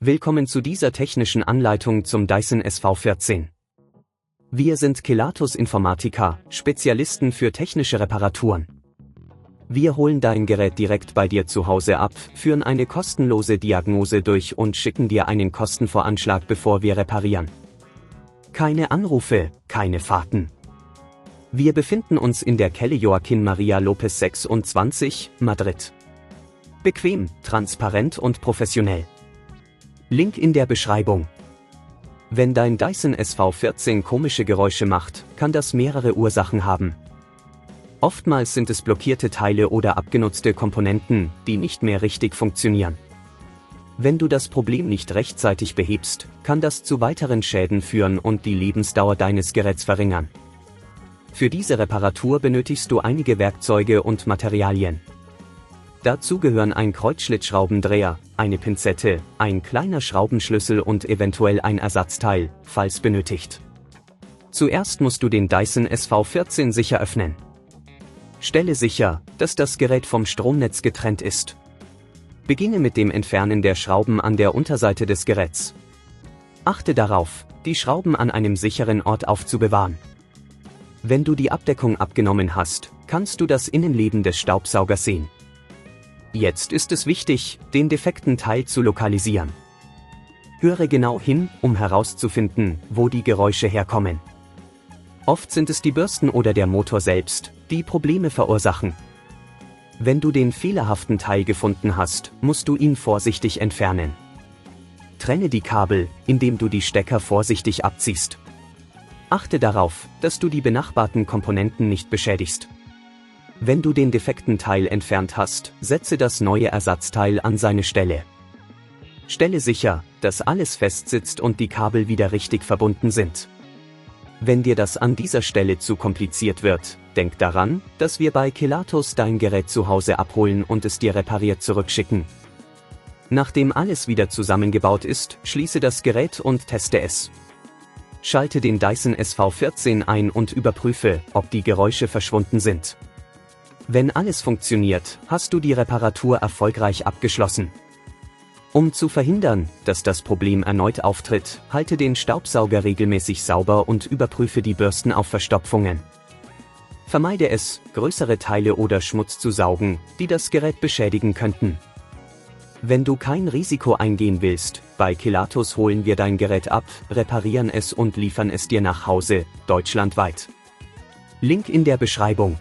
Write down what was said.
Willkommen zu dieser technischen Anleitung zum Dyson SV14. Wir sind Kelatos Informática, Spezialisten für technische Reparaturen. Wir holen dein Gerät direkt bei dir zu Hause ab, führen eine kostenlose Diagnose durch und schicken dir einen Kostenvoranschlag, bevor wir reparieren. Keine Anrufe, keine Fahrten. Wir befinden uns in der Calle Joaquin Maria Lopez 26, Madrid. Bequem, transparent und professionell. Link in der Beschreibung. Wenn dein Dyson SV14 komische Geräusche macht, kann das mehrere Ursachen haben. Oftmals sind es blockierte Teile oder abgenutzte Komponenten, die nicht mehr richtig funktionieren. Wenn du das Problem nicht rechtzeitig behebst, kann das zu weiteren Schäden führen und die Lebensdauer deines Geräts verringern. Für diese Reparatur benötigst du einige Werkzeuge und Materialien. Dazu gehören ein Kreuzschlitzschraubendreher, eine Pinzette, ein kleiner Schraubenschlüssel und eventuell ein Ersatzteil, falls benötigt. Zuerst musst du den Dyson SV14 sicher öffnen. Stelle sicher, dass das Gerät vom Stromnetz getrennt ist. Beginne mit dem Entfernen der Schrauben an der Unterseite des Geräts. Achte darauf, die Schrauben an einem sicheren Ort aufzubewahren. Wenn du die Abdeckung abgenommen hast, kannst du das Innenleben des Staubsaugers sehen. Jetzt ist es wichtig, den defekten Teil zu lokalisieren. Höre genau hin, um herauszufinden, wo die Geräusche herkommen. Oft sind es die Bürsten oder der Motor selbst, die Probleme verursachen. Wenn du den fehlerhaften Teil gefunden hast, musst du ihn vorsichtig entfernen. Trenne die Kabel, indem du die Stecker vorsichtig abziehst. Achte darauf, dass du die benachbarten Komponenten nicht beschädigst. Wenn du den defekten Teil entfernt hast, setze das neue Ersatzteil an seine Stelle. Stelle sicher, dass alles festsitzt und die Kabel wieder richtig verbunden sind. Wenn dir das an dieser Stelle zu kompliziert wird, denk daran, dass wir bei Kelatos dein Gerät zu Hause abholen und es dir repariert zurückschicken. Nachdem alles wieder zusammengebaut ist, schließe das Gerät und teste es. Schalte den Dyson SV14 ein und überprüfe, ob die Geräusche verschwunden sind. Wenn alles funktioniert, hast du die Reparatur erfolgreich abgeschlossen. Um zu verhindern, dass das Problem erneut auftritt, halte den Staubsauger regelmäßig sauber und überprüfe die Bürsten auf Verstopfungen. Vermeide es, größere Teile oder Schmutz zu saugen, die das Gerät beschädigen könnten. Wenn du kein Risiko eingehen willst, bei Kelatos holen wir dein Gerät ab, reparieren es und liefern es dir nach Hause, deutschlandweit. Link in der Beschreibung.